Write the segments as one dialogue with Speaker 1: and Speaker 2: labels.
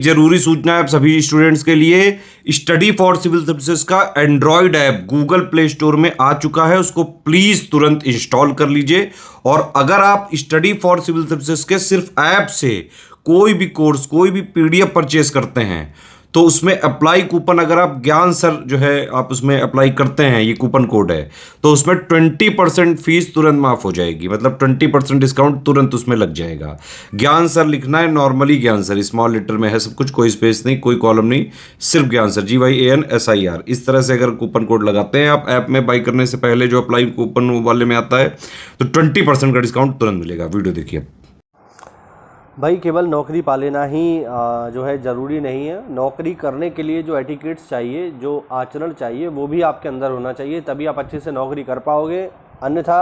Speaker 1: जरूरी सूचना है आप सभी स्टूडेंट्स के लिए, स्टडी फॉर सिविल सर्विसेज का Android app Google play store में आ चुका है, उसको प्लीज तुरंत इंस्टॉल कर लीजिए। और अगर आप स्टडी फॉर सिविल सर्विसेज के सिर्फ ऐप से कोई भी कोर्स, कोई भी पीडीएफ परचेस करते हैं तो उसमें अप्लाई कूपन, अगर आप ज्ञान सर जो है आप उसमें अप्लाई करते हैं, ये कूपन कोड है, तो उसमें 20% फीस तुरंत माफ हो जाएगी, मतलब 20% डिस्काउंट तुरंत उसमें लग जाएगा। ज्ञान सर लिखना है, नॉर्मली ज्ञान सर स्मॉल लेटर में है सब कुछ, कोई स्पेस नहीं, कोई कॉलम नहीं, सिर्फ ज्ञान सर, GYANSIR। इस तरह से अगर कूपन कोड लगाते हैं आप ऐप में बाई करने से पहले, जो अप्लाई कूपन वाले में आता है, तो 20% का डिस्काउंट तुरंत मिलेगा। वीडियो देखिए।
Speaker 2: भाई केवल नौकरी पा लेना ही जो है ज़रूरी नहीं है। नौकरी करने के लिए जो एटिकेट्स चाहिए, जो आचरण चाहिए, वो भी आपके अंदर होना चाहिए, तभी आप अच्छे से नौकरी कर पाओगे। अन्यथा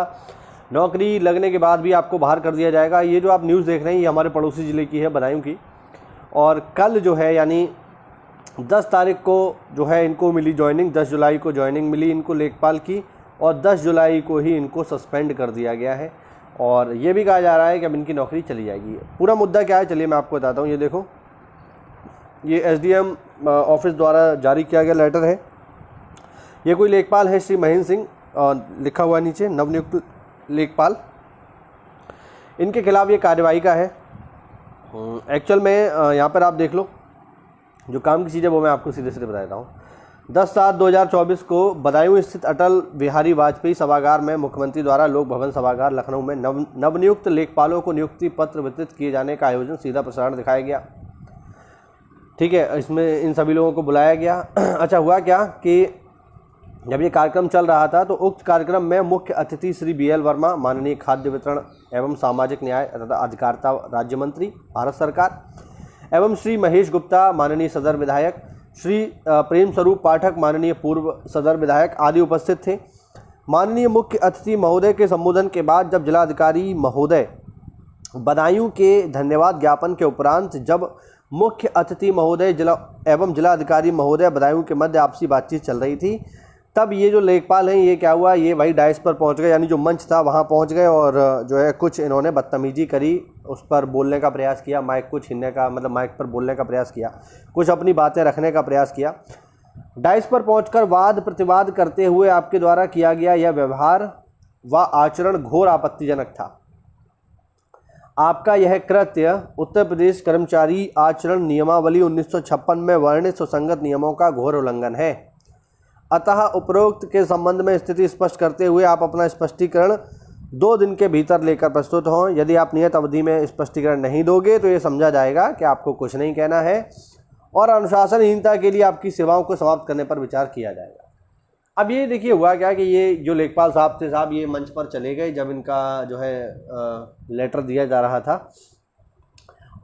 Speaker 2: नौकरी लगने के बाद भी आपको बाहर कर दिया जाएगा। ये जो आप न्यूज़ देख रहे हैं, ये हमारे पड़ोसी ज़िले की है, बदायूं की। और कल जो है यानी 10 तारीख को जो है इनको मिली जॉइनिंग, 10 जुलाई को जॉइनिंग मिली इनको लेखपाल की, और 10 जुलाई को ही इनको सस्पेंड कर दिया गया है। और ये भी कहा जा रहा है कि अब इनकी नौकरी चली जाएगी। पूरा मुद्दा क्या है चलिए मैं आपको बताता हूँ। ये देखो, ये SDM ऑफिस द्वारा जारी किया गया लेटर है। ये कोई लेखपाल है, श्री महेंद्र सिंह लिखा हुआ नीचे, नवनियुक्त लेखपाल। इनके खिलाफ ये कार्यवाही का है। एक्चुअल में यहाँ पर आप देख लो, जो काम की चीज़ है वो मैं आपको सीधे सीधे बता देता हूँ। 10/7/2024 को बदायूं स्थित अटल बिहारी वाजपेयी सभागार में मुख्यमंत्री द्वारा लोक भवन सभागार लखनऊ में नवनियुक्त लेखपालों को नियुक्ति पत्र वितरित किए जाने का आयोजन, सीधा प्रसारण दिखाया गया। ठीक है, इसमें इन सभी लोगों को बुलाया गया। अच्छा, हुआ क्या कि जब ये कार्यक्रम चल रहा था तो उक्त कार्यक्रम में मुख्य अतिथि श्री BL वर्मा, माननीय खाद्य वितरण एवं सामाजिक न्याय तथा अधिकारिता राज्य मंत्री भारत सरकार, एवं श्री महेश गुप्ता, माननीय सदर विधायक, श्री प्रेम स्वरूप पाठक, माननीय पूर्व सदर विधायक आदि उपस्थित थे। माननीय मुख्य अतिथि महोदय के संबोधन के बाद जब जिलाधिकारी महोदय बदायूं के धन्यवाद ज्ञापन के उपरांत जब मुख्य अतिथि महोदय जिलाधिकारी महोदय बदायूं के मध्य आपसी बातचीत चल रही थी, तब ये जो लेखपाल हैं, ये क्या हुआ, ये भाई डाइस पर पहुंच गए, यानी जो मंच था वहां पहुंच गए, और जो है कुछ इन्होंने बदतमीजी करी, उस पर बोलने का प्रयास किया, माइक को छीनने का, मतलब माइक पर बोलने का प्रयास किया, कुछ अपनी बातें रखने का प्रयास किया। डाइस पर पहुंचकर वाद प्रतिवाद करते हुए आपके द्वारा किया गया यह व्यवहार व आचरण घोर आपत्तिजनक था। आपका यह कृत्य उत्तर प्रदेश कर्मचारी आचरण नियमावली 1956 में वर्णित सुसंगत नियमों का घोर उल्लंघन है। अतः उपरोक्त के संबंध में स्थिति स्पष्ट करते हुए आप अपना स्पष्टीकरण 2 दिन के भीतर लेकर प्रस्तुत हों। यदि आप नियत अवधि में स्पष्टीकरण नहीं दोगे तो ये समझा जाएगा कि आपको कुछ नहीं कहना है और अनुशासनहीनता के लिए आपकी सेवाओं को समाप्त करने पर विचार किया जाएगा। अब ये देखिए हुआ क्या कि ये जो लेखपाल साहब थे, साहब ये मंच पर चले गए जब इनका जो है लेटर दिया जा रहा था,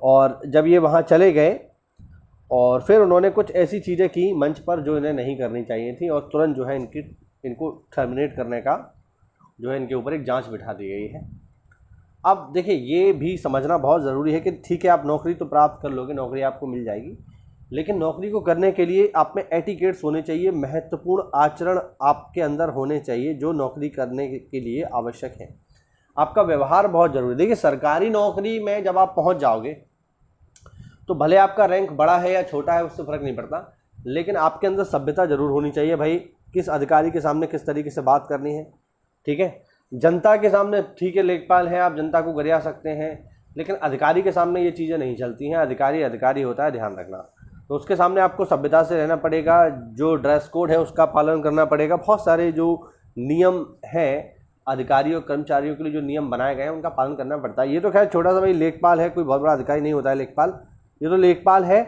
Speaker 2: और जब ये वहाँ चले गए और फिर उन्होंने कुछ ऐसी चीज़ें की मंच पर जो इन्हें नहीं करनी चाहिए थी, और तुरंत जो है इनको टर्मिनेट करने का जो है इनके ऊपर एक जांच बिठा दी गई है। अब देखिए, ये भी समझना बहुत ज़रूरी है कि ठीक है, आप नौकरी तो प्राप्त कर लोगे, नौकरी आपको मिल जाएगी, लेकिन नौकरी को करने के लिए आप में एटिकेट्स होने चाहिए, महत्वपूर्ण आचरण आपके अंदर होने चाहिए जो नौकरी करने के लिए आवश्यक है। आपका व्यवहार बहुत ज़रूरी है। देखिए, सरकारी नौकरी में जब आप पहुँच जाओगे तो भले आपका रैंक बड़ा है या छोटा है, उससे फ़र्क नहीं पड़ता, लेकिन आपके अंदर सभ्यता ज़रूर होनी चाहिए। भाई, किस अधिकारी के सामने किस तरीके से बात करनी है, ठीक है। जनता के सामने ठीक है, लेखपाल हैं, आप जनता को गरिया सकते हैं, लेकिन अधिकारी के सामने ये चीज़ें नहीं चलती हैं। अधिकारी अधिकारी होता है, ध्यान रखना। तो उसके सामने आपको सभ्यता से रहना पड़ेगा, जो ड्रेस कोड है उसका पालन करना पड़ेगा। बहुत सारे जो नियम हैं अधिकारियों कर्मचारियों के लिए, जो नियम बनाए गए हैं, उनका पालन करना पड़ता है। ये तो खैर छोटा सा भाई लेखपाल है, कोई बहुत बड़ा अधिकारी नहीं होता है लेखपाल। ये तो लेखपाल है।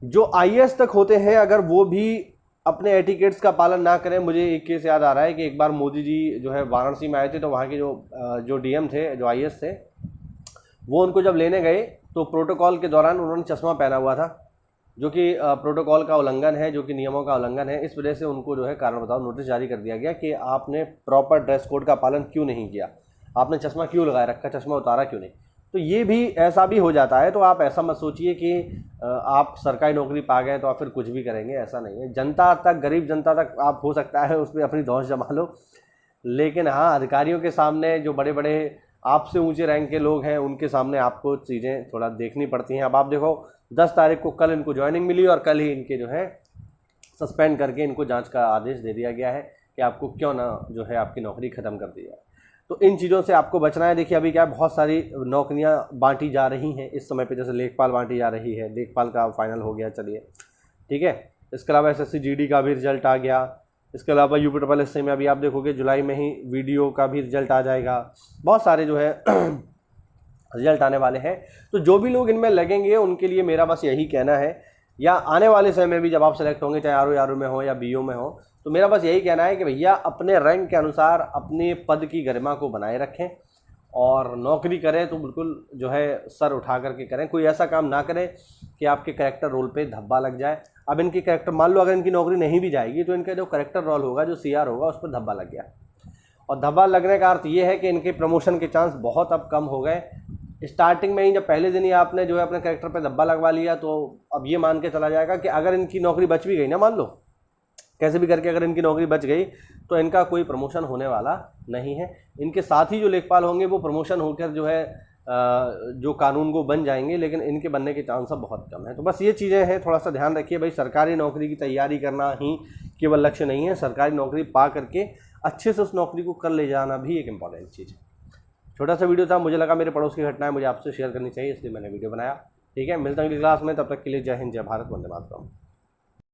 Speaker 2: जो IAS तक होते हैं, अगर वो भी अपने एटिकेट्स का पालन ना करें, मुझे एक केस याद आ रहा है कि एक बार मोदी जी जो है वाराणसी में आए थे, तो वहाँ के जो DM थे, जो IAS थे, वो उनको जब लेने गए तो प्रोटोकॉल के दौरान उन्होंने चश्मा पहना हुआ था, जो कि प्रोटोकॉल का उल्लंघन है, जो कि नियमों का उल्लंघन है। इस वजह से उनको जो है कारण बताओ नोटिस जारी कर दिया गया कि आपने प्रॉपर ड्रेस कोड का पालन क्यों नहीं किया, आपने चश्मा क्यों लगाए रखा, चश्मा उतारा क्यों नहीं। तो ये भी ऐसा भी हो जाता है। तो आप ऐसा मत सोचिए कि आप सरकारी नौकरी पा गए तो आप फिर कुछ भी करेंगे, ऐसा नहीं है। जनता तक, गरीब जनता तक आप हो सकता है उस पर अपनी धौंस जमा लो, लेकिन हाँ, अधिकारियों के सामने, जो बड़े बड़े आपसे ऊंचे रैंक के लोग हैं, उनके सामने आपको चीज़ें थोड़ा देखनी पड़ती हैं। अब आप देखो, 10 तारीख को कल इनको ज्वाइनिंग मिली और कल ही इनके जो है सस्पेंड करके इनको जांच का आदेश दे दिया गया है कि आपको क्यों ना जो है आपकी नौकरी ख़त्म कर दी जाए। तो इन चीज़ों से आपको बचना है। देखिए अभी क्या है, बहुत सारी नौकरियां बांटी जा रही हैं इस समय पे, जैसे लेखपाल बांटी जा रही है, लेखपाल का फाइनल हो गया, चलिए ठीक है। इसके अलावा SSC GD का भी रिजल्ट आ गया। इसके अलावा UPSSC में अभी आप देखोगे जुलाई में ही वीडियो का भी रिजल्ट आ जाएगा। बहुत सारे जो है रिजल्ट आने वाले हैं। तो जो भी लोग इनमें लगेंगे उनके लिए मेरा बस यही कहना है, या आने वाले समय में भी जब आप सेलेक्ट होंगे, चाहे RO में हो या BO में हो, तो मेरा बस यही कहना है कि भैया अपने रैंक के अनुसार अपने पद की गरिमा को बनाए रखें और नौकरी करें तो बिल्कुल जो है सर उठा करके करें। कोई ऐसा काम ना करें कि आपके कैरेक्टर रोल पे धब्बा लग जाए। अब इनकी कैरेक्टर, मान लो अगर इनकी नौकरी नहीं भी जाएगी तो इनका जो कैरेक्टर रोल होगा, जो CR होगा, उस पर धब्बा लग गया, और धब्बा लगने का अर्थ ये है कि इनके प्रमोशन के चांस बहुत अब कम हो गए। स्टार्टिंग में ही जब पहले दिन ही आपने जो है अपने कैरेक्टर पे धब्बा लगवा लिया, तो अब ये मान के चला जाएगा कि अगर इनकी नौकरी बच भी गई ना, मान लो कैसे भी करके अगर इनकी नौकरी बच गई, तो इनका कोई प्रमोशन होने वाला नहीं है। इनके साथ ही जो लेखपाल होंगे वो प्रमोशन होकर जो है जो कानून को बन जाएंगे, लेकिन इनके बनने के चांस अब बहुत कम है। तो बस ये चीज़ें हैं, थोड़ा सा ध्यान रखिए भाई। सरकारी नौकरी की तैयारी करना ही केवल लक्ष्य नहीं है, सरकारी नौकरी पा करके अच्छे से उस नौकरी को कर ले जाना भी एक इम्पॉर्टेंट चीज़ है। छोटा सा वीडियो था, मुझे लगा मेरे पड़ोस की घटनाएं मुझे आपसे शेयर करनी चाहिए, इसलिए मैंने वीडियो बनाया। ठीक है, मिलता हूँ अगली क्लास में, तब तक के लिए जय हिंद, जय भारत, वंदे मातरम।